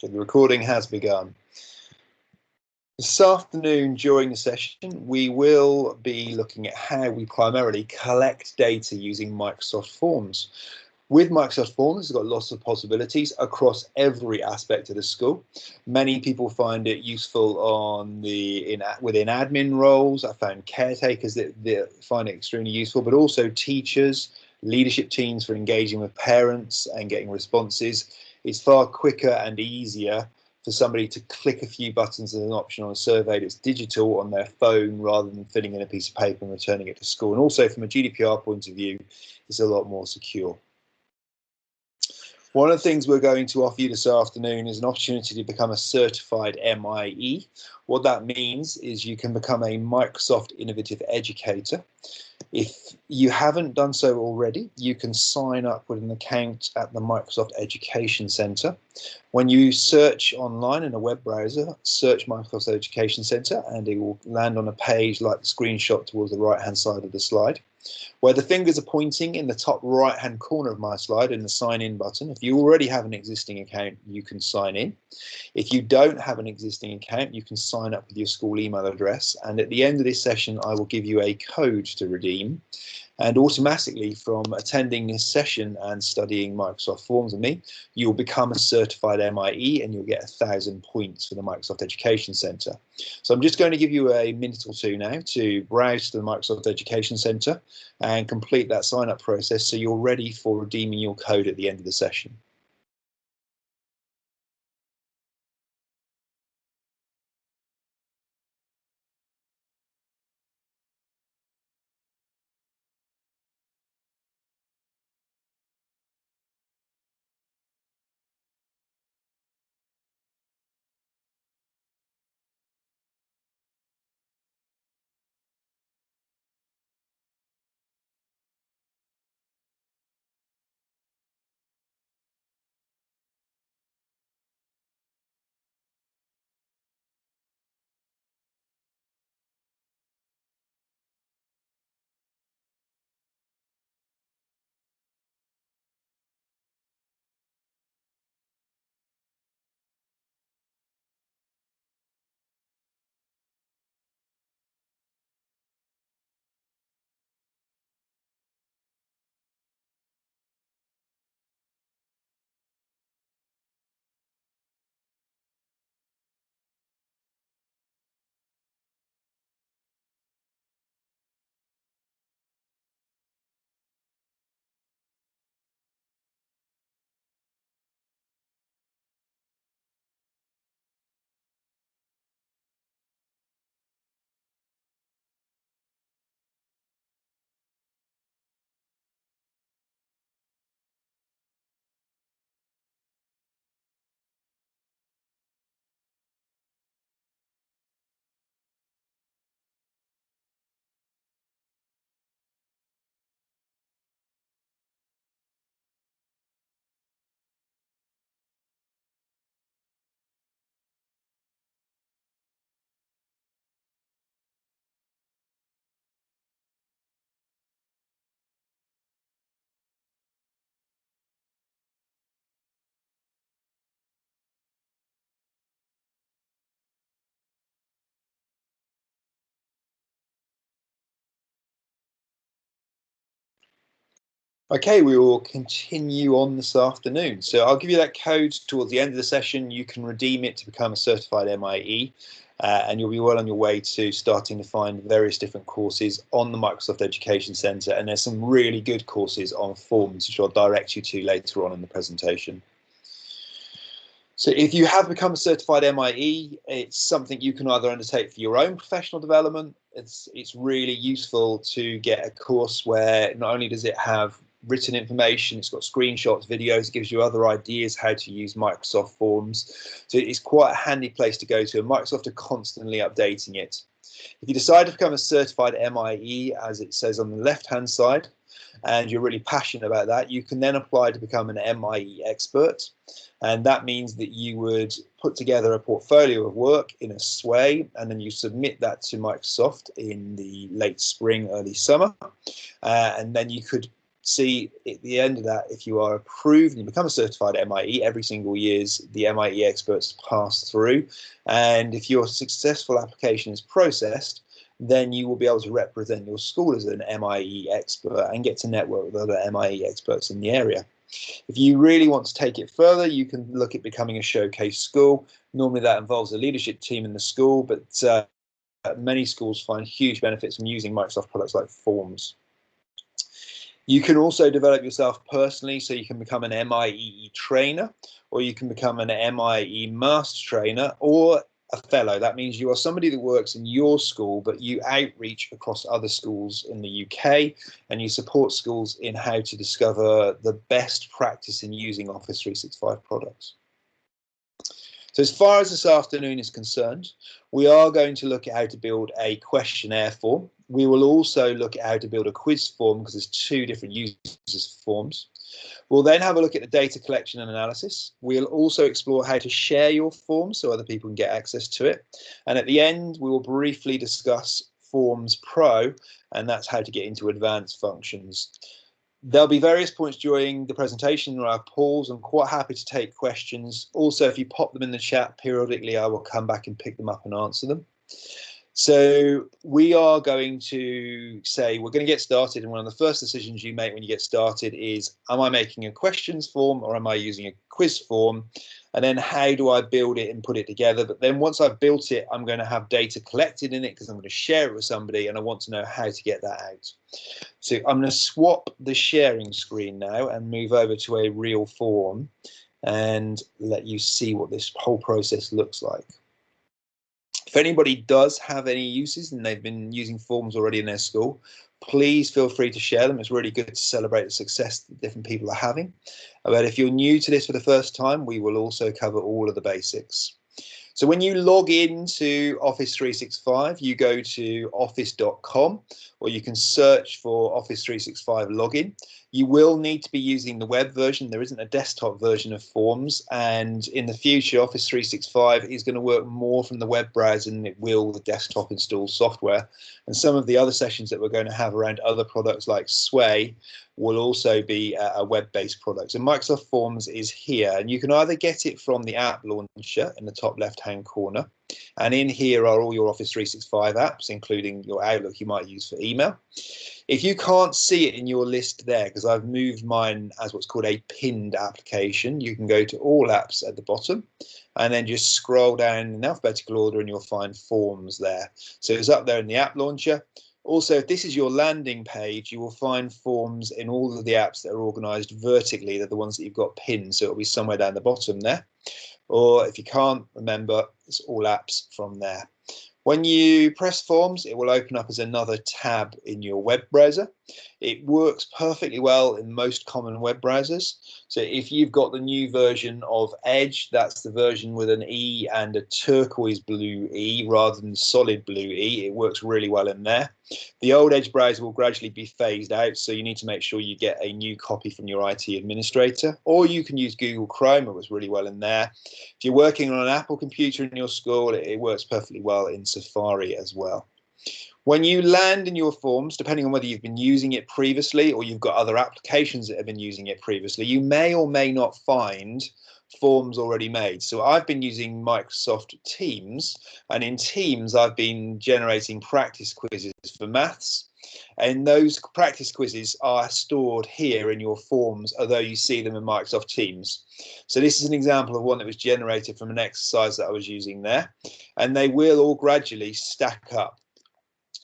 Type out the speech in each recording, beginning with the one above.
So the recording has begun. This afternoon during the session, we will be looking at how we primarily collect data using Microsoft Forms. With Microsoft Forms, it's got lots of possibilities across every aspect of the school. Many people find it useful within admin roles. I found caretakers that find it extremely useful, but also teachers, leadership teams for engaging with parents and getting responses. It's far quicker and easier for somebody to click a few buttons as an option on a survey that's digital on their phone rather than filling in a piece of paper and returning it to school. And also from a GDPR point of view, it's a lot more secure. One of the things we're going to offer you this afternoon is an opportunity to become a certified MIE. What that means is you can become a Microsoft Innovative Educator. If you haven't done so already, you can sign up with an account at the Microsoft Education Center. When you search online in a web browser, search Microsoft Education Center, and it will land on a page like the screenshot towards the right-hand side of the slide. Where the fingers are pointing in the top right-hand corner of my slide in the sign in button, if you already have an existing account, you can sign in. If you don't have an existing account, you can sign up with your school email address. And at the end of this session, I will give you a code to redeem. And automatically from attending this session and studying Microsoft Forms with me, you'll become a certified MIE and you'll get 1,000 points for the Microsoft Education Center. So I'm just going to give you a minute or two now to browse to the Microsoft Education Center and complete that sign up process so you're ready for redeeming your code at the end of the session. Okay, we will continue on this afternoon. So I'll give you that code towards the end of the session. You can redeem it to become a certified MIE, and you'll be well on your way to starting to find various different courses on the Microsoft Education Center. And there's some really good courses on Forms, which I'll direct you to later on in the presentation. So if you have become a certified MIE, it's something you can either undertake for your own professional development. It's really useful to get a course where not only does it have written information, it's got screenshots, videos, it gives you other ideas how to use Microsoft Forms. So it's quite a handy place to go to, and Microsoft are constantly updating it. If you decide to become a certified MIE, as it says on the left-hand side, and you're really passionate about that, you can then apply to become an MIE expert. And that means that you would put together a portfolio of work in a SWAY, and then you submit that to Microsoft in the late spring, early summer. And then you could see at the end of that, if you are approved and you become a certified MIE, every single year's the MIE experts pass through, and if your successful application is processed, then you will be able to represent your school as an MIE expert and get to network with other MIE experts in the area. If you really want to take it further, you can look at becoming a showcase school. Normally that involves a leadership team in the school, but many schools find huge benefits from using Microsoft products like Forms. You can also develop yourself personally, so you can become an MIE trainer, or you can become an MIE master trainer, or a fellow. That means you are somebody that works in your school, but you outreach across other schools in the UK, and you support schools in how to discover the best practice in using Office 365 products. So as far as this afternoon is concerned, we are going to look at how to build a questionnaire form. We will also look at how to build a quiz form, because there's two different uses for forms. We'll then have a look at the data collection and analysis. We'll also explore how to share your form so other people can get access to it. And at the end, we will briefly discuss Forms Pro, and that's how to get into advanced functions. There'll be various points during the presentation where I pause. I'm quite happy to take questions. Also, if you pop them in the chat periodically, I will come back and pick them up and answer them. So we are going to say we're going to get started, and one of the first decisions you make when you get started is, am I making a questions form or am I using a quiz form? And then how do I build it and put it together? But then once I've built it, I'm going to have data collected in it because I'm going to share it with somebody, and I want to know how to get that out. So I'm going to swap the sharing screen now and move over to a real form and let you see what this whole process looks like. If anybody does have any uses and they've been using forms already in their school, please feel free to share them. It's really good to celebrate the success that different people are having. But if you're new to this for the first time, we will also cover all of the basics. So when you log into Office 365, you go to office.com, or you can search for Office 365 login. You will need to be using the web version. There isn't a desktop version of Forms, and in the future, Office 365 is going to work more from the web browser than it will the desktop installed software. And some of the other sessions that we're going to have around other products like Sway will also be a web-based product. So Microsoft Forms is here, and you can either get it from the app launcher in the top left-hand corner, and in here are all your Office 365 apps, including your Outlook you might use for email. If you can't see it in your list there, because I've moved mine as what's called a pinned application, you can go to all apps at the bottom and then just scroll down in alphabetical order and you'll find Forms there. So it's up there in the app launcher. Also, if this is your landing page, you will find Forms in all of the apps that are organized vertically. They're the ones that you've got pinned, so it'll be somewhere down the bottom there. Or if you can't remember, it's all apps from there. When you press Forms, it will open up as another tab in your web browser. It works perfectly well in most common web browsers. So if you've got the new version of Edge, that's the version with an E and a turquoise blue E rather than solid blue E. It works really well in there. The old Edge browser will gradually be phased out, so you need to make sure you get a new copy from your IT administrator, or you can use Google Chrome. It works really well in there. If you're working on an Apple computer in your school, it works perfectly well in Safari as well. When you land in your Forms, depending on whether you've been using it previously or you've got other applications that have been using it previously, you may or may not find Forms already made. So I've been using Microsoft Teams, and in Teams I've been generating practice quizzes for maths, and those practice quizzes are stored here in your Forms, although you see them in Microsoft Teams. So this is an example of one that was generated from an exercise that I was using there, and they will all gradually stack up.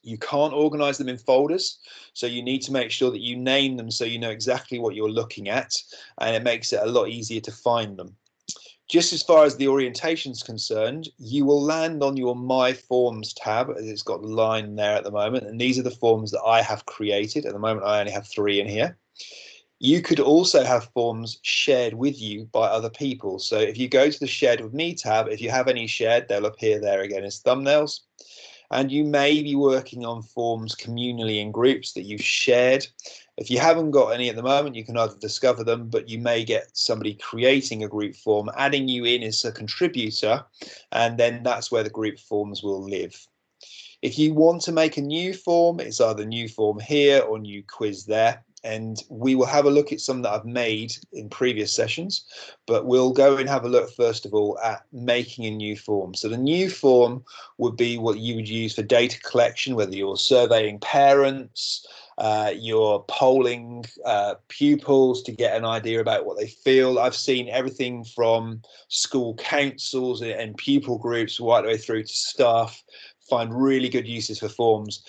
You can't organize them in folders, so you need to make sure that you name them so you know exactly what you're looking at, and it makes it a lot easier to find them. Just as far as the orientation is concerned, you will land on your My Forms tab, as it's got the line there at the moment, and these are the forms that I have created. At the moment, I only have 3 in here. You could also have forms shared with you by other people. So if you go to the Shared with Me tab, if you have any shared, they'll appear there again as thumbnails. And you may be working on forms communally in groups that you've shared. If you haven't got any at the moment, you can either discover them, but you may get somebody creating a group form, adding you in as a contributor, and then that's where the group forms will live. If you want to make a new form, it's either new form here or new quiz there. and we will have a look at some that I've made in previous sessions, but we'll go and have a look first of all at making a new form. So the new form would be what you would use for data collection, whether you're surveying parents, you're polling pupils to get an idea about what they feel. I've seen everything from school councils and pupil groups right the way through to staff find really good uses for forms.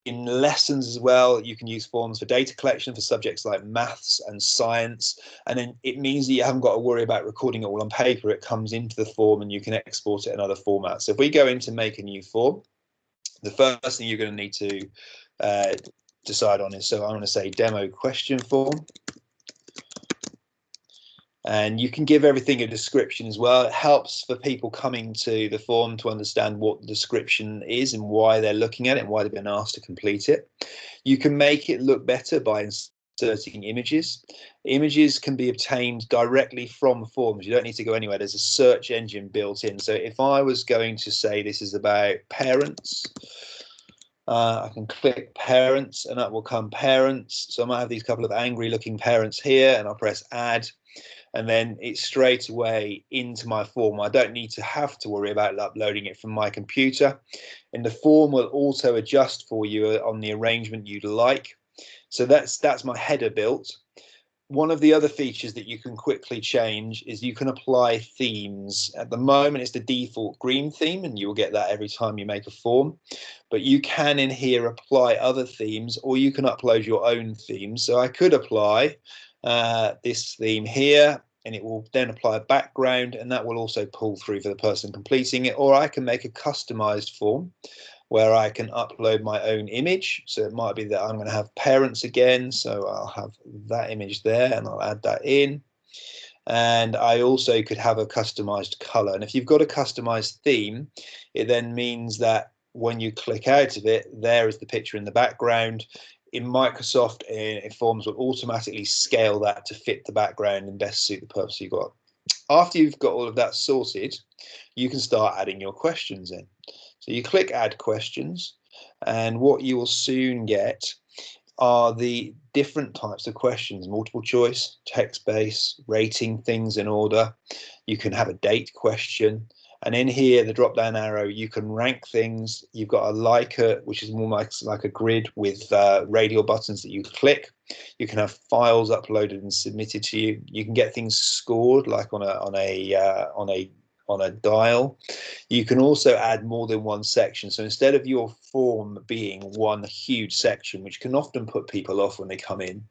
In lessons as well, you can use forms for data collection for subjects like maths and science, and then it means that you haven't got to worry about recording it all on paper. It comes into the form and you can export it in other formats. So if we go into make a new form, the first thing you're going to need to decide on is, so I'm going to say demo question form. And you can give everything a description as well. It helps for people coming to the form to understand what the description is and why they're looking at it and why they've been asked to complete it. You can make it look better by inserting images. Images can be obtained directly from forms. You don't need to go anywhere. There's a search engine built in. So if I was going to say this is about parents, I can click parents and that will come parents. So I might have these couple of angry looking parents here, and I'll press add. And then it's straight away into my form. I don't need to have to worry about uploading it from my computer. And the form will auto adjust for you on the arrangement you'd like. So that's my header built. One of the other features that you can quickly change is you can apply themes. At the moment, it's the default green theme, and you'll get that every time you make a form. But you can in here apply other themes, or you can upload your own themes. So I could apply this theme here, and it will then apply a background, and that will also pull through for the person completing it. Or I can make a customized form where I can upload my own image. So it might be that I'm going to have parents again, so I'll have that image there and I'll add that in. And I also could have a customized color. And if you've got a customized theme, it then means that when you click out of it, there is the picture in the background. In Microsoft, Forms will automatically scale that to fit the background and best suit the purpose you've got. After you've got all of that sorted, you can start adding your questions in. So you click add questions, and what you will soon get are the different types of questions: multiple choice, text-based, rating things in order. You can have a date question. And in here, the drop down arrow, you can rank things. You've got a liker, which is more like a grid with radial buttons that you click. You can have files uploaded and submitted to you. You can get things scored, like on a dial. You can also add more than one section. So instead of your form being one huge section, which can often put people off when they come in,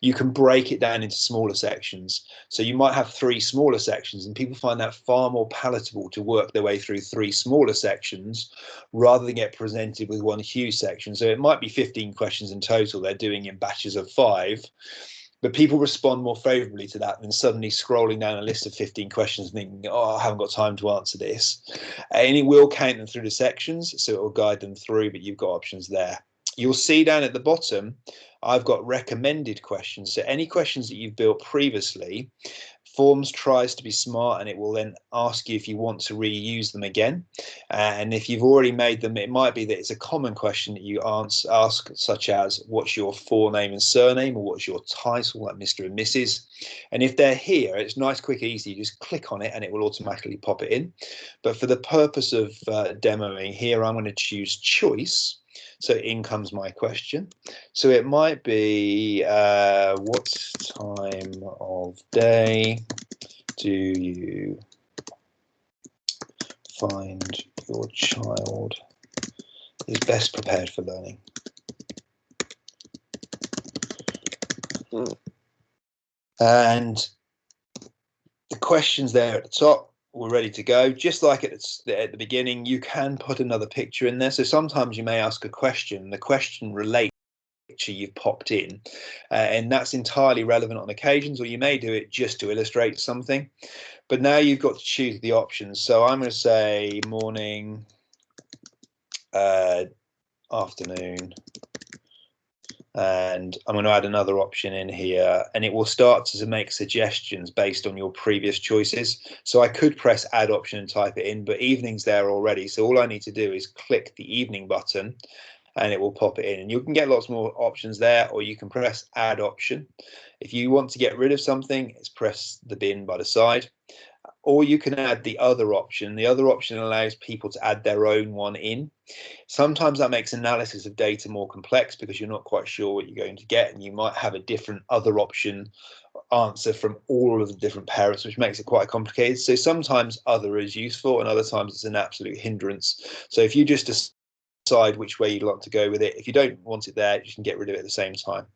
you can break it down into smaller sections. So you might have 3 smaller sections, and people find that far more palatable to work their way through 3 smaller sections rather than get presented with one huge section. So it might be 15 questions in total they're doing in batches of 5. But people respond more favorably to that than suddenly scrolling down a list of 15 questions and thinking, oh, I haven't got time to answer this. And it will count them through the sections, so it will guide them through, but you've got options there. You'll see down at the bottom, I've got recommended questions. So any questions that you've built previously, Forms tries to be smart, and it will then ask you if you want to reuse them again. And if you've already made them, it might be that it's a common question that you ask, such as what's your forename and surname, or what's your title, like Mr. and Mrs. And if they're here, it's nice, quick, easy. You just click on it and it will automatically pop it in. But for the purpose of demoing here, I'm going to choose choice. So in comes my question. So it might be, what time of day do you find your child is best prepared for learning? And the question's there at the top. We're ready to go. Just like at the beginning, you can put another picture in there. So sometimes you may ask a question. The question relates to the picture you've popped in, and that's entirely relevant on occasions, or you may do it just to illustrate something. But now you've got to choose the options. So I'm going to say morning, afternoon, and I'm going to add another option in here, and it will start to make suggestions based on your previous choices. So I could press add option and type it in, but evening's there already. So all I need to do is click the evening button, and it will pop it in. And you can get lots more options there, or you can press add option. If you want to get rid of something, it's press the bin by the side. Or you can add the other option. The other option allows people to add their own one in. Sometimes that makes analysis of data more complex because you're not quite sure what you're going to get, and you might have a different other option answer from all of the different parents, which makes it quite complicated. So sometimes other is useful and other times it's an absolute hindrance. So if you just decide which way you'd like to go with it, if you don't want it there, you can get rid of it at the same time.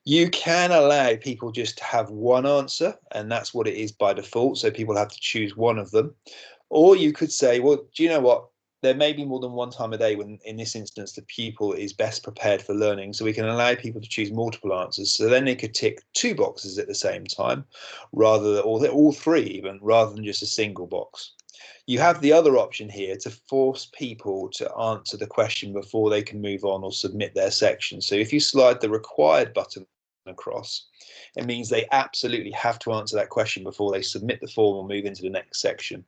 You can allow people just to have one answer, and that's what it is by default. So people have to choose one of them. Or you could say, well, do you know what? There may be more than one time a day when, in this instance, the pupil is best prepared for learning. So we can allow people to choose multiple answers. So then they could tick 2 boxes at the same time, or all 3 even, rather than just a single box. You have the other option here to force people to answer the question before they can move on or submit their section. So if you slide the required button across, it means they absolutely have to answer that question before they submit the form or move into the next section.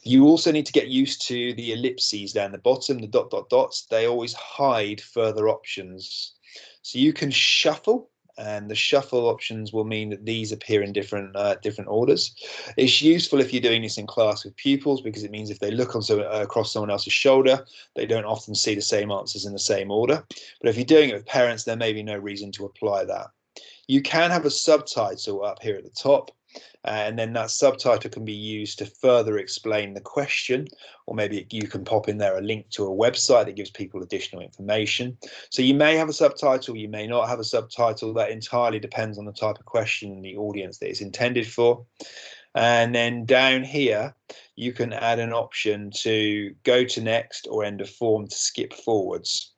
You also need to get used to the ellipses down the bottom, the dot, dot, dots. They always hide further options. So you can shuffle, and the shuffle options will mean that these appear in different orders. It's useful if you're doing this in class with pupils, because it means if they look across someone else's shoulder, they don't often see the same answers in the same order. But if you're doing it with parents, there may be no reason to apply that. You can have a subtitle up here at the top, and then that subtitle can be used to further explain the question, or maybe you can pop in there a link to a website that gives people additional information. So you may have a subtitle, you may not have a subtitle. That entirely depends on the type of question and the audience that it's intended for. And then down here, you can add an option to go to next or end of form to skip forwards.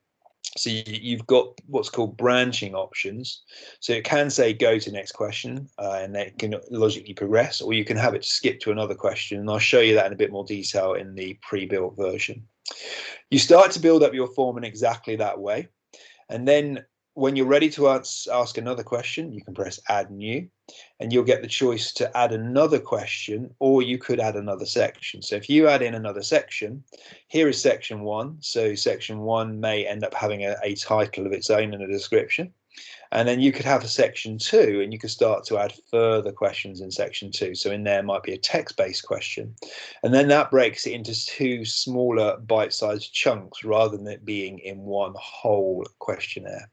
So you've got what's called branching options. So it can say go to next question, and it can logically progress, or you can have it skip to another question. And I'll show you that in a bit more detail in the pre-built version. You start to build up your form in exactly that way. And then when you're ready to ask another question, you can press add new, and you'll get the choice to add another question, or you could add another section. So if you add in another section, here is section 1. So section 1 may end up having a title of its own and a description. And then you could have a section 2, and you could start to add further questions in section 2. So in there might be a text-based question. And then that breaks it into 2 smaller bite-sized chunks rather than it being in one whole questionnaire.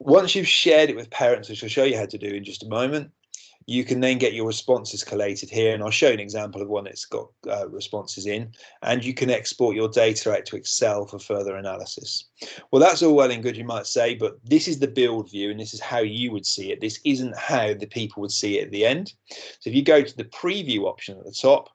Once you've shared it with parents, which I'll show you how to do in just a moment, you can then get your responses collated here, and I'll show you an example of one that's got responses in, and you can export your data out to Excel for further analysis. Well, that's all well and good, you might say, but this is the build view, and this is how you would see it. This isn't how the people would see it at the end. So if you go to the preview option at the top,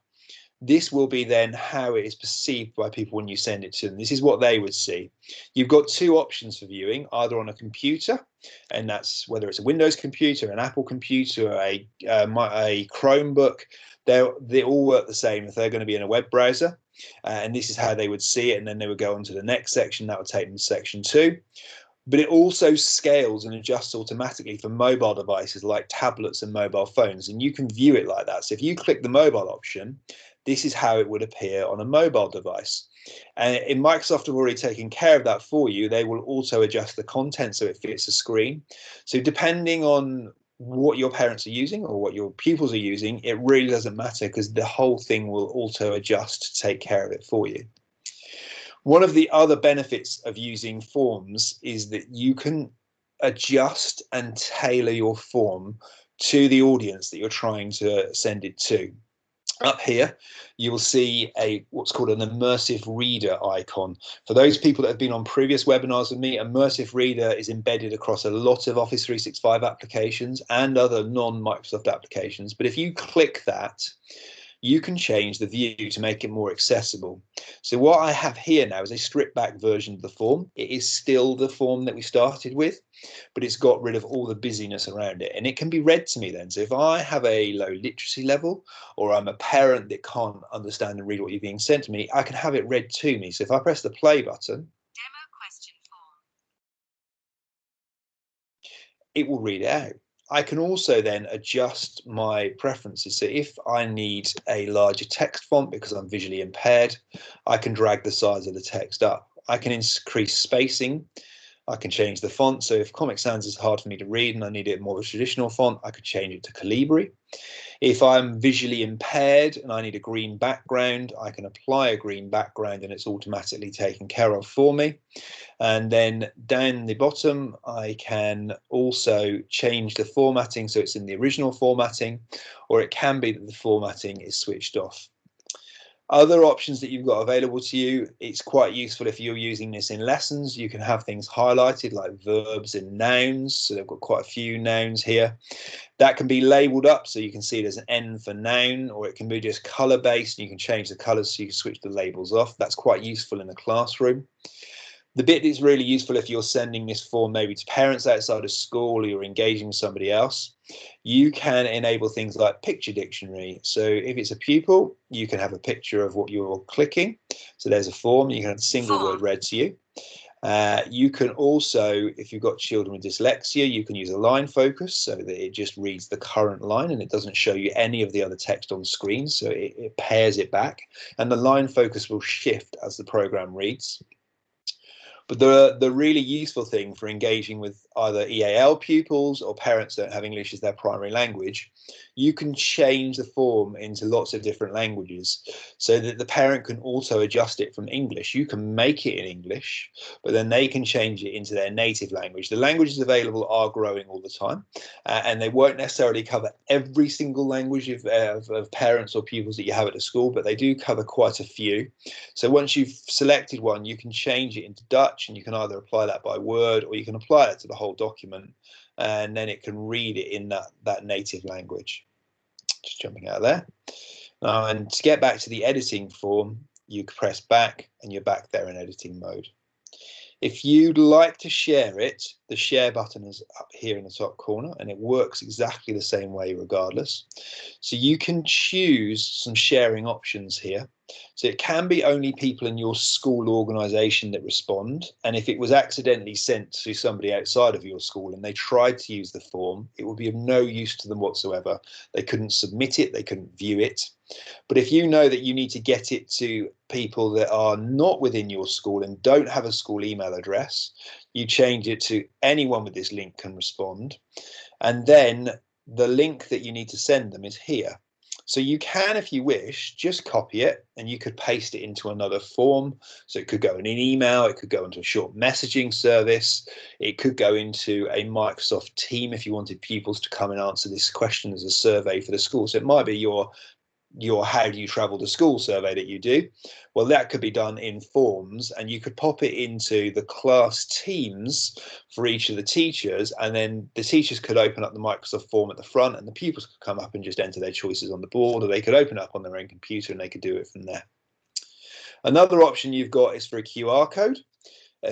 this will be then how it is perceived by people when you send it to them. This is what they would see. You've got 2 options for viewing, either on a computer, and that's whether it's a Windows computer, an Apple computer, a Chromebook. They all work the same if they're going to be in a web browser, and this is how they would see it, and then they would go on to the next section. That would take them to section 2. But it also scales and adjusts automatically for mobile devices like tablets and mobile phones, and you can view it like that. So if you click the mobile option, this is how it would appear on a mobile device. And in Microsoft have already taken care of that for you. They will also adjust the content so it fits the screen. So depending on what your parents are using or what your pupils are using, it really doesn't matter, because the whole thing will auto adjust to take care of it for you. One of the other benefits of using forms is that you can adjust and tailor your form to the audience that you're trying to send it to. Up here, you will see what's called an Immersive Reader icon. For those people that have been on previous webinars with me, Immersive Reader is embedded across a lot of Office 365 applications and other non-Microsoft applications. But if you click that, you can change the view to make it more accessible. So what I have here now is a stripped back version of the form. It is still the form that we started with, but it's got rid of all the busyness around it, and it can be read to me then. So if I have a low literacy level, or I'm a parent that can't understand and read what you're being sent to me, I can have it read to me. So if I press the play button, Demo question form, it will read it out. I can also then adjust my preferences. So if I need a larger text font because I'm visually impaired, I can drag the size of the text up. I can increase spacing. I can change the font. So if Comic Sans is hard for me to read and I need it more of a traditional font, I could change it to Calibri. If I'm visually impaired and I need a green background, I can apply a green background and it's automatically taken care of for me. And then down the bottom, I can also change the formatting so it's in the original formatting, or it can be that the formatting is switched off. Other options that you've got available to you, it's quite useful if you're using this in lessons. You can have things highlighted like verbs and nouns. So they've got quite a few nouns here. That can be labeled up so you can see there's an N for noun, or it can be just color based and you can change the colors so you can switch the labels off. That's quite useful in a classroom. The bit that's really useful if you're sending this form maybe to parents outside of school or you're engaging with somebody else, you can enable things like picture dictionary. So if it's a pupil, you can have a picture of what you're clicking. So there's a form, you can have a single word read to you. You can also, if you've got children with dyslexia, you can use a line focus so that it just reads the current line and it doesn't show you any of the other text on screen. So it pairs it back and the line focus will shift as the program reads. But the really useful thing for engaging with either EAL pupils or parents that don't have English as their primary language, you can change the form into lots of different languages so that the parent can also adjust it from English. You can make it in English, but then they can change it into their native language. The languages available are growing all the time, and they won't necessarily cover every single language of parents or pupils that you have at the school, but they do cover quite a few. So once you've selected one, you can change it into Dutch, and you can either apply that by word or you can apply it to the whole document, and then it can read it in that native language. Just jumping out of there. And to get back to the editing form, you press back and you're back there in editing mode. If you'd like to share it, the share button is up here in the top corner and it works exactly the same way regardless. So you can choose some sharing options here. So it can be only people in your school organisation that respond. And if it was accidentally sent to somebody outside of your school and they tried to use the form, it would be of no use to them whatsoever. They couldn't submit it, they couldn't view it. But if you know that you need to get it to people that are not within your school and don't have a school email address, you change it to anyone with this link can respond. And then the link that you need to send them is here. So you can, if you wish, just copy it and you could paste it into another form. So it could go in an email, it could go into a short messaging service, it could go into a Microsoft team if you wanted pupils to come and answer this question as a survey for the school. So it might be your how do you travel to school survey that you do. Well, that could be done in forms and you could pop it into the class teams for each of the teachers, and then the teachers could open up the Microsoft form at the front and the pupils could come up and just enter their choices on the board, or they could open up on their own computer and they could do it from there. Another option you've got is for a QR code.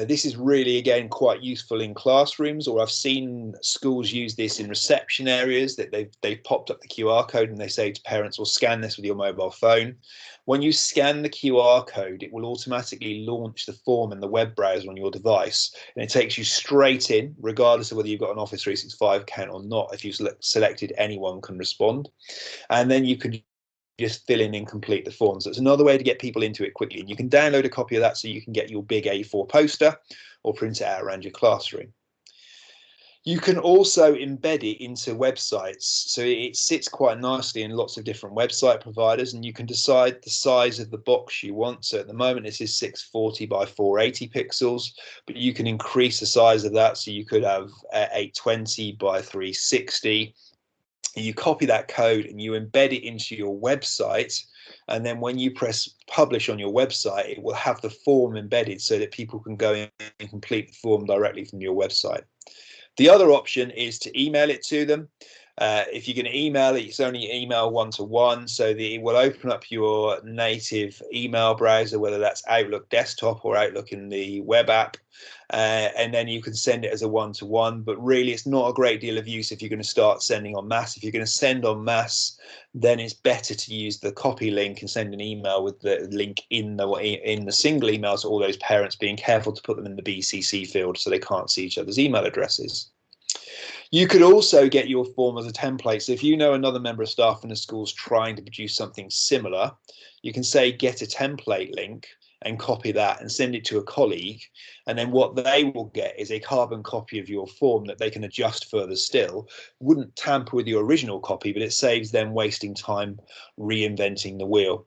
This is really, again, quite useful in classrooms, or I've seen schools use this in reception areas, that they've popped up the QR code and they say to parents, well, scan this with your mobile phone. When you scan the QR code, it will automatically launch the form in the web browser on your device, and it takes you straight in, regardless of whether you've got an Office 365 account or not. If you've selected anyone can respond, and then you can just fill in and complete the form. So it's another way to get people into it quickly. And you can download a copy of that so you can get your big A4 poster or print it out around your classroom. You can also embed it into websites. So it sits quite nicely in lots of different website providers, and you can decide the size of the box you want. So at the moment, this is 640 by 480 pixels, but you can increase the size of that. So you could have 820 by 360. You copy that code and you embed it into your website, and then when you press publish on your website, it will have the form embedded so that people can go in and complete the form directly from your website. The other option is to email it to them. If you're going to email it, it's only email one-to-one, so that it will open up your native email browser, whether that's Outlook desktop or Outlook in the web app, and then you can send it as a one-to-one. But really, it's not a great deal of use if you're going to start sending en masse. If you're going to send en masse, then it's better to use the copy link and send an email with the link in the single email to all those parents, being careful to put them in the BCC field so they can't see each other's email addresses. You could also get your form as a template. So if you know another member of staff in the school's trying to produce something similar, you can say get a template link and copy that and send it to a colleague. And then what they will get is a carbon copy of your form that they can adjust further still. Wouldn't tamper with your original copy, but it saves them wasting time reinventing the wheel.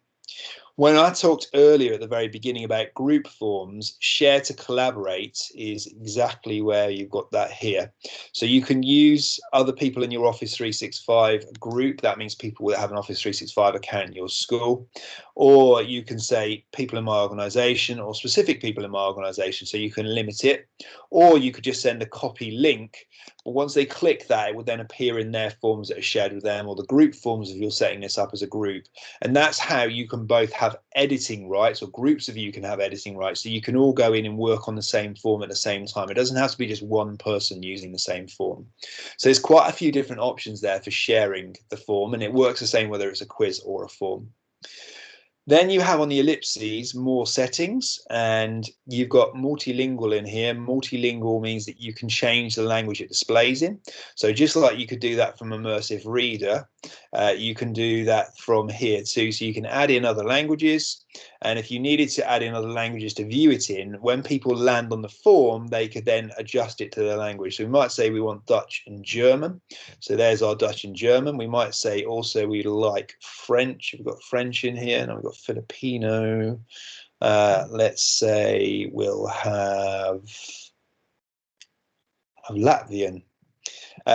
When I talked earlier at the very beginning about group forms, share to collaborate is exactly where you've got that here. So you can use other people in your Office 365 group. That means people that have an Office 365 account in your school. Or you can say people in my organization or specific people in my organization, so you can limit it. Or you could just send a copy link. But once they click that, it would then appear in their forms that are shared with them, or the group forms if you're setting this up as a group. And that's how you can both have editing rights, or groups of you can have editing rights, so you can all go in and work on the same form at the same time. It doesn't have to be just one person using the same form. So there's quite a few different options there for sharing the form, and it works the same whether it's a quiz or a form. Then you have on the ellipses more settings, and you've got multilingual in here. Multilingual means that you can change the language it displays in. So just like you could do that from Immersive Reader, you can do that from here too. So you can add in other languages. And if you needed to add in other languages to view it in, when people land on the form, they could then adjust it to their language. So we might say we want Dutch and German. So there's our Dutch and German. We might say also we like French. We've got French in here. Now we've got Filipino. Let's say we'll have Latvian.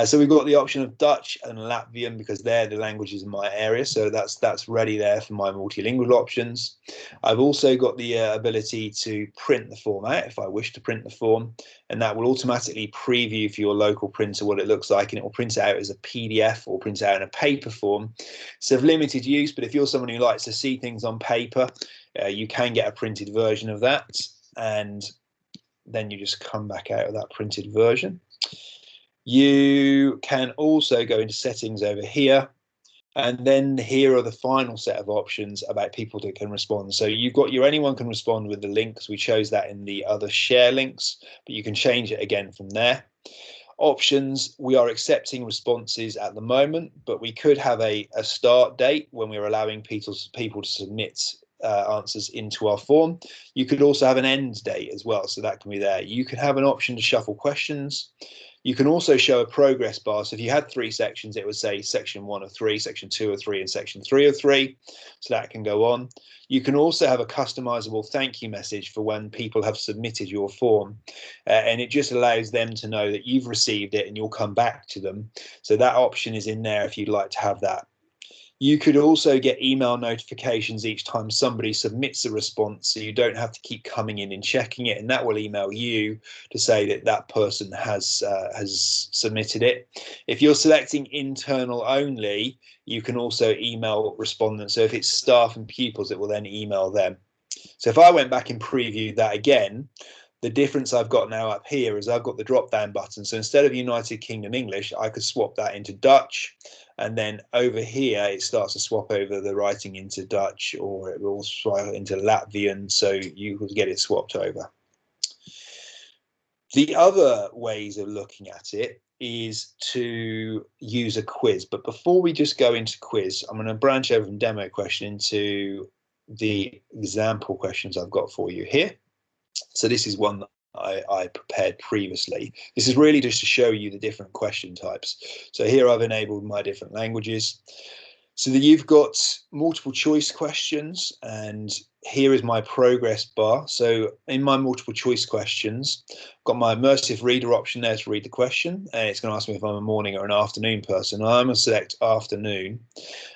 So we've got the option of Dutch and Latvian because they're the languages in my area. So that's ready there for my multilingual options. I've also got the ability to print the form out if I wish to print the form, and that will automatically preview for your local printer what it looks like, and it will print it out as a PDF or print it out in a paper form. It's of limited use, but if you're someone who likes to see things on paper, you can get a printed version of that, and then you just come back out of that printed version. You can also go into settings over here, and then here are the final set of options about people that can respond. So you've got your anyone can respond with the links. We chose that in the other share links, but you can change it again from there. Options, we are accepting responses at the moment, but we could have a start date when we're allowing people to submit answers into our form. You could also have an end date as well, so that can be there. You can have an option to shuffle questions. You can also show a progress bar. So if you had 3 sections, it would say section 1 of 3, section 2 of 3, and section 3 of 3. So that can go on. You can also have a customizable thank you message for when people have submitted your form. And it just allows them to know that you've received it and you'll come back to them. So that option is in there if you'd like to have that. You could also get email notifications each time somebody submits a response, so you don't have to keep coming in and checking it, and that will email you to say that that person has submitted it. If you're selecting internal only, you can also email respondents. So if it's staff and pupils, it will then email them. So if I went back and previewed that again, the difference I've got now up here is I've got the drop down button. So instead of United Kingdom English, I could swap that into Dutch. And then over here, it starts to swap over the writing into Dutch, or it will swap into Latvian. So you will get it swapped over. The other ways of looking at it is to use a quiz. But before we just go into quiz, I'm going to branch over from demo question into the example questions I've got for you here. So this is one that I prepared previously. This is really just to show you the different question types. So here I've enabled my different languages. So that you've got multiple choice questions, and here is my progress bar. So in my multiple choice questions, I've got my Immersive Reader option there to read the question, and it's going to ask me if I'm a morning or an afternoon person. I'm going to select afternoon.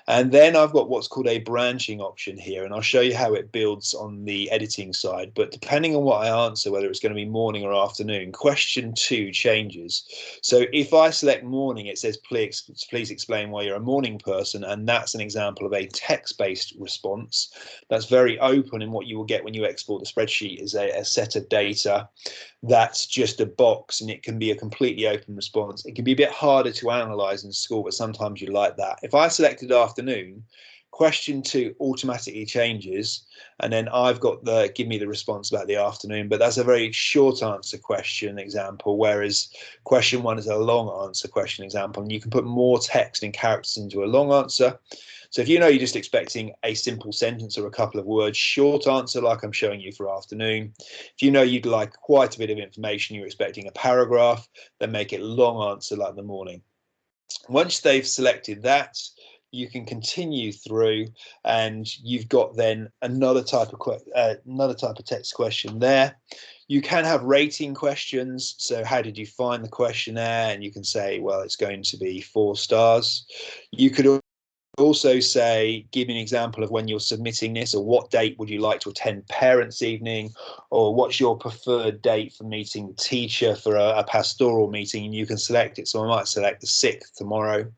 And then I've got what's called a branching option here, and I'll show you how it builds on the editing side. But depending on what I answer, whether it's going to be morning or afternoon, question 2 changes. So if I select morning, it says, please explain why you're a morning person. And that's an example of a text-based response. That's very open, and what you will get when you export the spreadsheet is a set of data that's just a box, and it can be a completely open response. It can be a bit harder to analyze in school, but sometimes you like that. If I selected afternoon, Question 2 automatically changes, and then I've got the give me the response about the afternoon, but that's a very short answer question example, whereas question 1 is a long answer question example, and you can put more text and characters into a long answer. So if you know you're just expecting a simple sentence or a couple of words, short answer like I'm showing you for afternoon. If you know you'd like quite a bit of information, you're expecting a paragraph, then make it long answer like the morning. Once they've selected that, you can continue through, and you've got then another type of text question there. You can have rating questions. So how did you find the questionnaire? And you can say, well, it's going to be 4 stars. You could also say, give me an example of when you're submitting this, or what date would you like to attend parents' evening, or what's your preferred date for meeting the teacher for a pastoral meeting, and you can select it. So I might select the 6th tomorrow.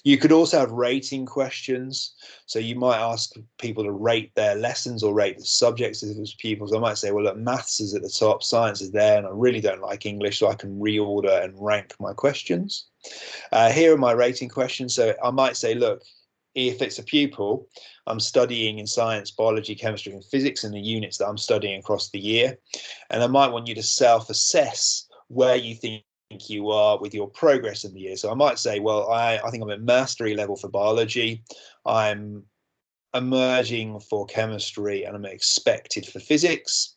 You could also have rating questions. So you might ask people to rate their lessons or rate the subjects of those pupils. I might say, well, look, maths is at the top, science is there, and I really don't like English, so I can reorder and rank my questions. Here are my rating questions. So I might say, look, if it's a pupil, I'm studying in science, biology, chemistry, and physics in the units that I'm studying across the year. And I might want you to self-assess where you think you are with your progress in the year. So I might say, well, I think I'm at mastery level for biology. I'm emerging for chemistry, and I'm expected for physics.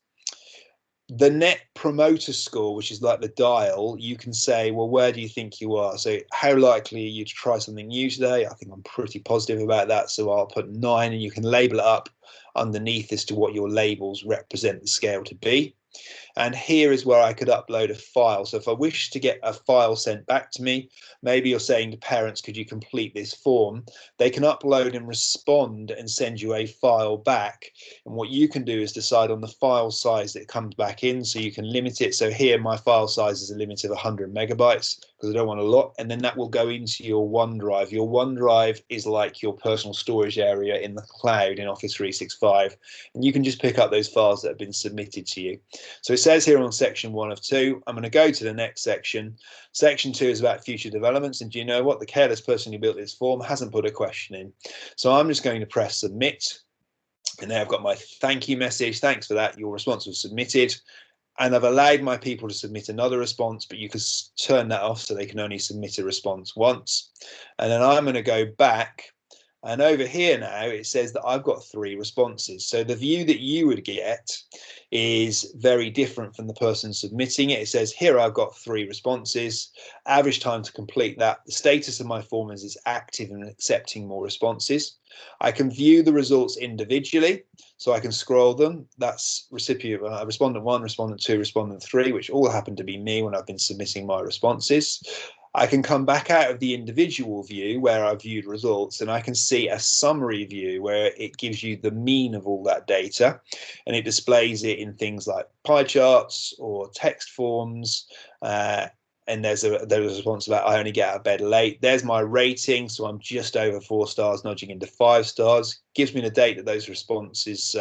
The net promoter score, which is like the dial, you can say, well, where do you think you are? So how likely are you to try something new today? I think I'm pretty positive about that. So I'll put 9, and you can label it up underneath as to what your labels represent the scale to be. And here is where I could upload a file. So if I wish to get a file sent back to me, maybe you're saying to parents, could you complete this form? They can upload and respond and send you a file back. And what you can do is decide on the file size that comes back in, so you can limit it. So here my file size is a limit of 100 megabytes because I don't want a lot. And then that will go into your OneDrive. Your OneDrive is like your personal storage area in the cloud in Office 365. And you can just pick up those files that have been submitted to you. So it says here on section 1 of 2, I'm going to go to the next section. Section 2 is about future developments. And do you know what? The careless person who built this form hasn't put a question in. So I'm just going to press submit. And there I've got my thank you message. Thanks for that. Your response was submitted. And I've allowed my people to submit another response, but you can turn that off so they can only submit a response once. And then I'm going to go back. And over here now, it says that I've got 3 responses. So the view that you would get is very different from the person submitting it. It says here I've got 3 responses, average time to complete that. The status of my form is active and accepting more responses. I can view the results individually, so I can scroll them. That's respondent 1, respondent 2, respondent 3, which all happen to be me when I've been submitting my responses. I can come back out of the individual view where I've viewed results, and I can see a summary view where it gives you the mean of all that data, and it displays it in things like pie charts or text forms. And there's a response about I only get out of bed late. There's my rating, so I'm just over 4 stars, nudging into 5 stars. Gives me the date that those responses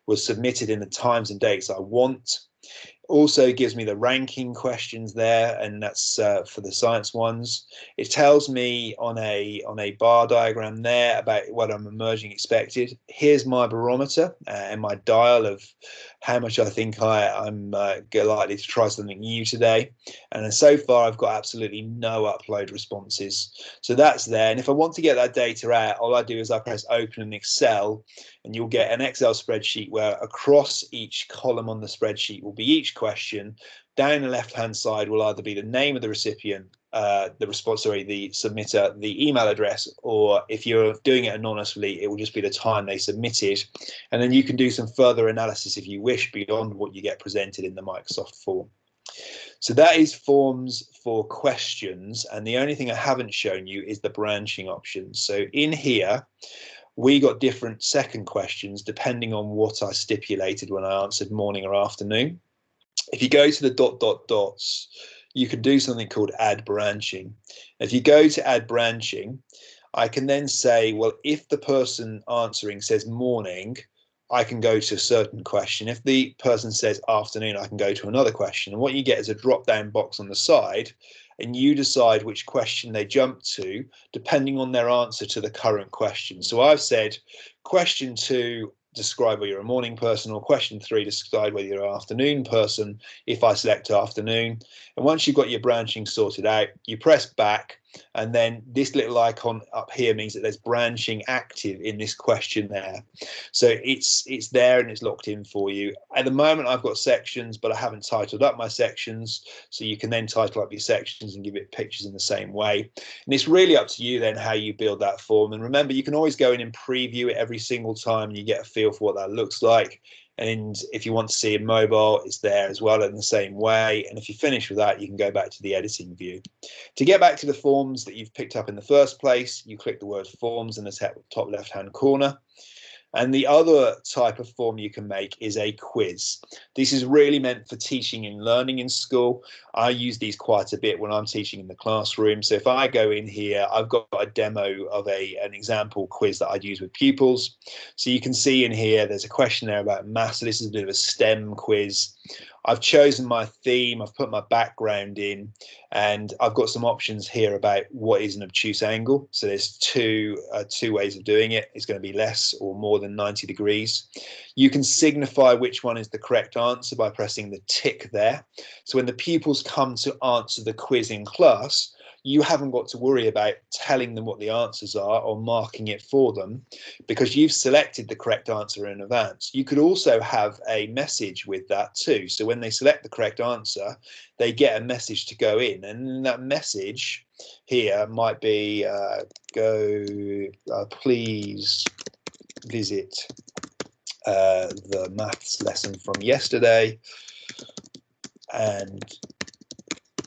were submitted in the times and dates I want. Also gives me the ranking questions there, and that's for the science ones. It tells me on a bar diagram there about what I'm emerging expected. Here's my barometer and my dial of how much I think I'm likely to try something new today. And so far I've got absolutely no upload responses. So that's there. And if I want to get that data out, all I do is I press open in Excel, and you'll get an Excel spreadsheet where across each column on the spreadsheet will be each question. Down the left-hand side will either be the name of the recipient, the submitter, the email address, or if you're doing it anonymously, it will just be the time they submitted. And then you can do some further analysis if you wish beyond what you get presented in the Microsoft form. So that is forms for questions. And the only thing I haven't shown you is the branching options. So in here, we got different second questions depending on what I stipulated when I answered morning or afternoon. If you go to the ... dots, you can do something called add branching. If you go to add branching, I can then say, well, if the person answering says morning, I can go to a certain question. If the person says afternoon, I can go to another question. And what you get is a drop-down box on the side, and you decide which question they jump to depending on their answer to the current question. So I've said question 2, describe whether you're a morning person, or question 3, decide whether you're an afternoon person, if I select afternoon. And once you've got your branching sorted out, you press back, and then this little icon up here means that there's branching active in this question there. So it's there and it's locked in for you. At the moment I've got sections, but I haven't titled up my sections, so you can then title up your sections and give it pictures in the same way. And it's really up to you then how you build that form. And remember, you can always go in and preview it every single time and you get a feel for what that looks like. And if you want to see it mobile, it's there as well in the same way. And if you finish with that, you can go back to the editing view. To get back to the forms that you've picked up in the first place, you click the word forms in the top left-hand corner. And the other type of form you can make is a quiz. This is really meant for teaching and learning in school. I use these quite a bit when I'm teaching in the classroom. So if I go in here, I've got a demo of an example quiz that I'd use with pupils. So you can see in here, there's a question there about maths. So this is a bit of a STEM quiz. I've chosen my theme, I've put my background in, and I've got some options here about what is an obtuse angle. So there's two ways of doing it. It's going to be less or more than 90 degrees. You can signify which one is the correct answer by pressing the tick there. So when the pupils come to answer the quiz in class, you haven't got to worry about telling them what the answers are or marking it for them, because you've selected the correct answer in advance. You could also have a message with that too. So when they select the correct answer, they get a message to go in, and that message here might be please visit the maths lesson from yesterday, and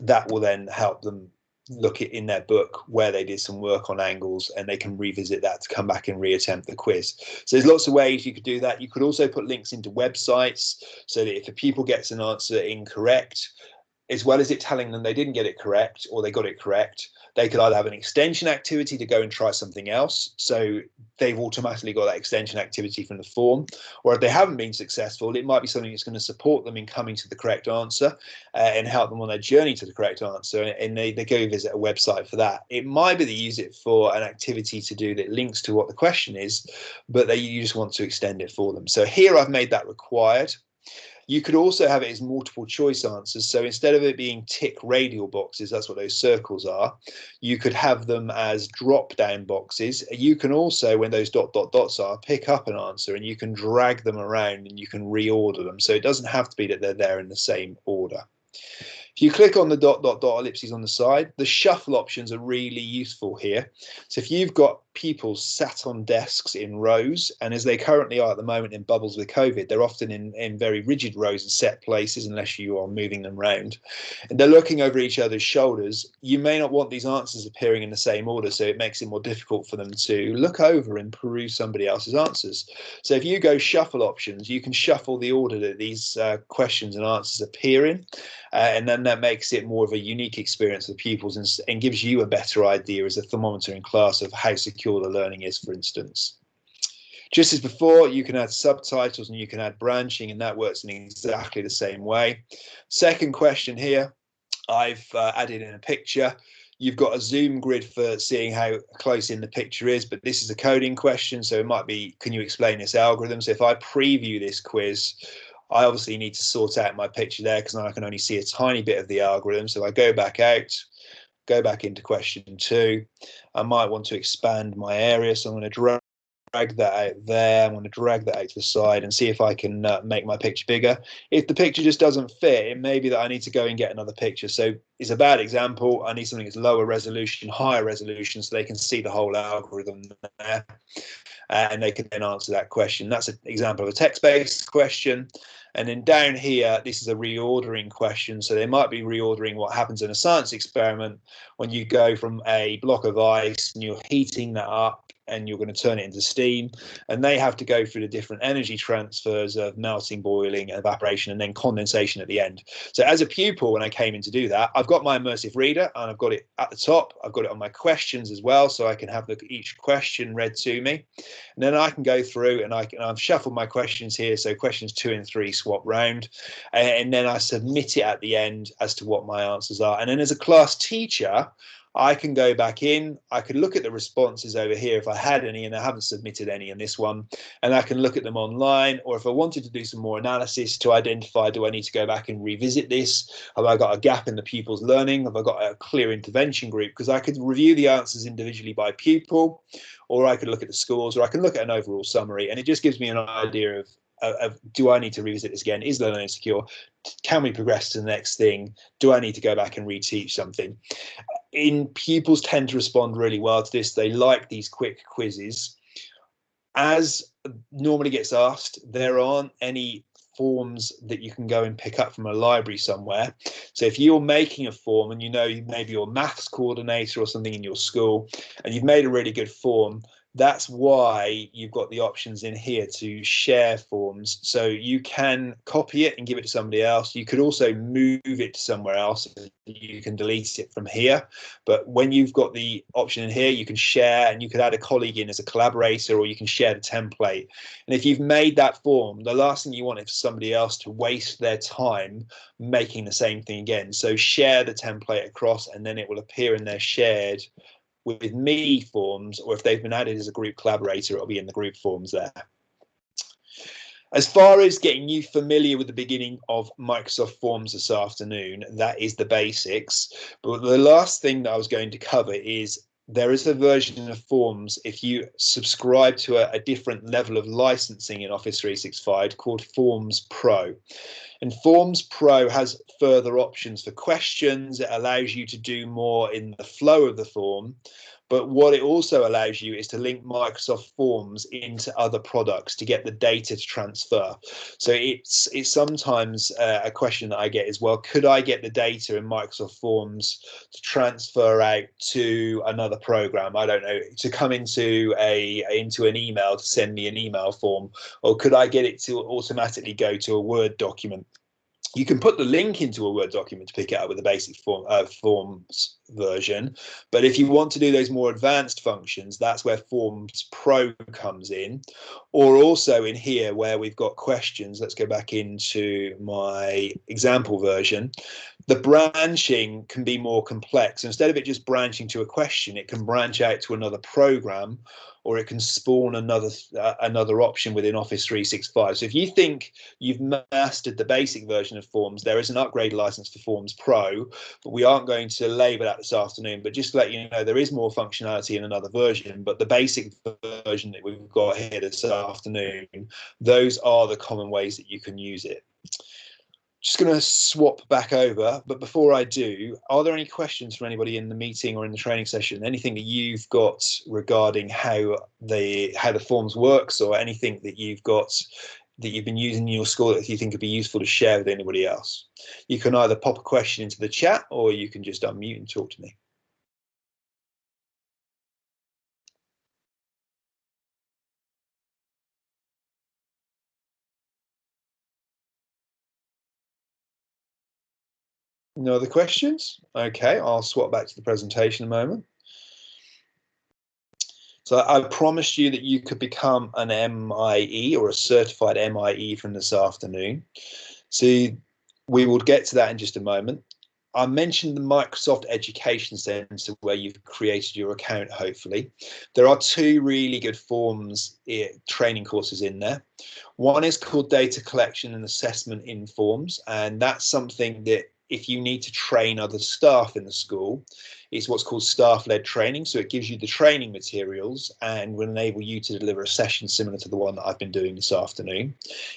that will then help them look at in their book where they did some work on angles, and they can revisit that to come back and reattempt the quiz. So there's lots of ways you could do that. You could also put links into websites so that if a pupil gets an answer incorrect, as well as it telling them they didn't get it correct or they got it correct, they could either have an extension activity to go and try something else, so they've automatically got that extension activity from the form, or if they haven't been successful, it might be something that's going to support them in coming to the correct answer and help them on their journey to the correct answer, and they go visit a website for that. It might be they use it for an activity to do that links to what the question is, but you just want to extend it for them. So here I've made that required. You could also have it as multiple choice answers. So instead of it being tick radial boxes, that's what those circles are, you could have them as drop down boxes. You can also, when those dots are, pick up an answer and you can drag them around and you can reorder them. So it doesn't have to be that they're there in the same order. If you click on the ellipses on the side, the shuffle options are really useful here. So if you've got people sat on desks in rows, and as they currently are at the moment in bubbles with COVID, they're often in very rigid rows and set places unless you are moving them around, and they're looking over each other's shoulders, you may not want these answers appearing in the same order, so it makes it more difficult for them to look over and peruse somebody else's answers. So if you go shuffle options, you can shuffle the order that these questions and answers appear in, and then that makes it more of a unique experience for pupils and gives you a better idea as a thermometer in class of how secure the learning is, for instance. Just as before, you can add subtitles and you can add branching, and that works in exactly the same way. Second question here, I've added in a picture. You've got a zoom grid for seeing how close in the picture is, but this is a coding question, so it might be, can you explain this algorithm? So if I preview this quiz, I obviously need to sort out my picture there because now I can only see a tiny bit of the algorithm. So I go back out, go back into question 2. I might want to expand my area, so I'm going to drag that out there. I'm going to drag that out to the side and see if I can make my picture bigger. If the picture just doesn't fit, it may be that I need to go and get another picture. So it's a bad example. I need something that's lower resolution, higher resolution, so they can see the whole algorithm there. And they can then answer that question. That's an example of a text-based question. And then down here, this is a reordering question. So they might be reordering what happens in a science experiment when you go from a block of ice and you're heating that up and you're going to turn it into steam, and they have to go through the different energy transfers of melting, boiling, evaporation, and then condensation at the end. So as a pupil, when I came in to do that, I've got my Immersive Reader and I've got it at the top. I've got it on my questions as well, so I can have each question read to me. And then I can go through and I've shuffled my questions here. So questions 2 and 3 swap round. And then I submit it at the end as to what my answers are. And then as a class teacher, I can go back in, I could look at the responses over here if I had any, and I haven't submitted any in this one, and I can look at them online, or if I wanted to do some more analysis to identify, do I need to go back and revisit this? Have I got a gap in the pupil's learning? Have I got a clear intervention group? Because I could review the answers individually by pupil, or I could look at the scores, or I can look at an overall summary, and it just gives me an idea of do I need to revisit this again? Is learning insecure? Can we progress to the next thing? Do I need to go back and reteach something? Pupils tend to respond really well to this. They like these quick quizzes. As normally gets asked, there aren't any forms that you can go and pick up from a library somewhere. So if you're making a form and you know maybe your maths coordinator or something in your school and you've made a really good form, that's why you've got the options in here to share forms. So you can copy it and give it to somebody else. You could also move it to somewhere else. You can delete it from here. But when you've got the option in here, you can share, and you could add a colleague in as a collaborator, or you can share the template. And if you've made that form, the last thing you want is for somebody else to waste their time making the same thing again. So share the template across, and then it will appear in their shared with me forms, or if they've been added as a group collaborator, it'll be in the group forms there. As far as getting you familiar with the beginning of Microsoft Forms this afternoon, that is the basics. But the last thing that I was going to cover is there is a version of Forms if you subscribe to a different level of licensing in Office 365 called Forms Pro. And Forms Pro has further options for questions. It allows you to do more in the flow of the form. But what it also allows you is to link Microsoft Forms into other products to get the data to transfer. So it's sometimes a question that I get is, well, could I get the data in Microsoft Forms to transfer out to another program? I don't know, to come into an email, to send me an email form, or could I get it to automatically go to a Word document? You can put the link into a Word document to pick it up with the basic Forms version. But if you want to do those more advanced functions, that's where Forms Pro comes in. Or also in here where we've got questions. Let's go back into my example version. The branching can be more complex. Instead of it just branching to a question, it can branch out to another program, or it can spawn another option within Office 365. So if you think you've mastered the basic version of Forms, there is an upgrade license for Forms Pro, but we aren't going to labour that this afternoon. But just to let you know, there is more functionality in another version, but the basic version that we've got here this afternoon, those are the common ways that you can use it. Just going to swap back over, but before I do, are there any questions from anybody in the meeting or in the training session? Anything that you've got regarding how the forms works, or anything that you've got that you've been using in your school that you think would be useful to share with anybody else? You can either pop a question into the chat, or you can just unmute and talk to me. No other questions? Okay, I'll swap back to the presentation in a moment. So I promised you that you could become an MIE or a certified MIE from this afternoon. So we will get to that in just a moment. I mentioned the Microsoft Education Centre where you've created your account, hopefully. There are two really good forms, training courses in there. One is called Data Collection and Assessment in Forms, and that's something that if you need to train other staff in the school, it's what's called staff-led training. So it gives you the training materials and will enable you to deliver a session similar to the one that I've been doing this afternoon.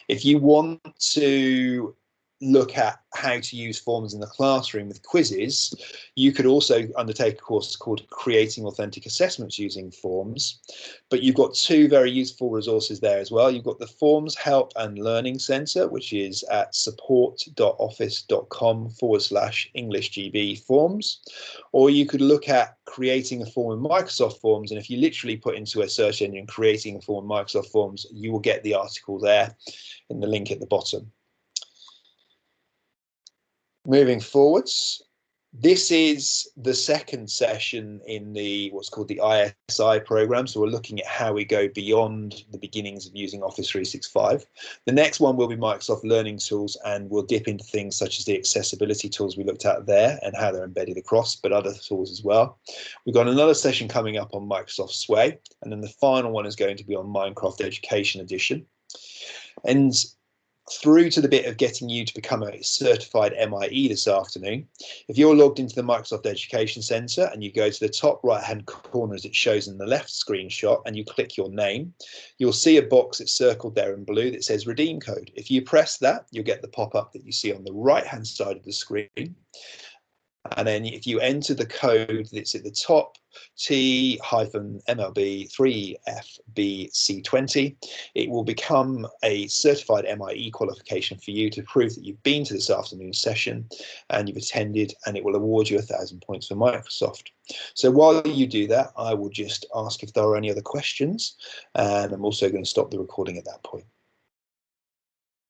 If you want to look at how to use forms in the classroom with quizzes, you could also undertake a course called Creating Authentic Assessments Using Forms. But you've got two very useful resources there as well. You've got the Forms Help and Learning Centre, which is at support.office.com/EnglishGB forms. Or you could look at creating a form in Microsoft Forms, and if you literally put into a search engine creating a form in Microsoft Forms, you will get the article there in the link at the bottom. Moving forwards, This is the second session in the what's called the ISI program. So we're looking at how we go beyond the beginnings of using Office 365. The next one will be Microsoft Learning Tools, and we'll dip into things such as the accessibility tools we looked at there and how they're embedded across, but other tools as well. We've got another session coming up on Microsoft Sway, and then the final one is going to be on Minecraft Education Edition. And through to the bit of getting you to become a certified MIE this afternoon. If you're logged into the Microsoft Education Center and you go to the top right hand corner as it shows in the left screenshot and you click your name, you'll see a box that's circled there in blue that says redeem code. If you press that, you'll get the pop-up that you see on the right hand side of the screen. And then if you enter the code that's at the top, T-MLB3FBC20, it will become a certified MIE qualification for you to prove that you've been to this afternoon's session and you've attended, and it will award you 1,000 points for Microsoft. So while you do that, I will just ask if there are any other questions, and I'm also going to stop the recording at that point.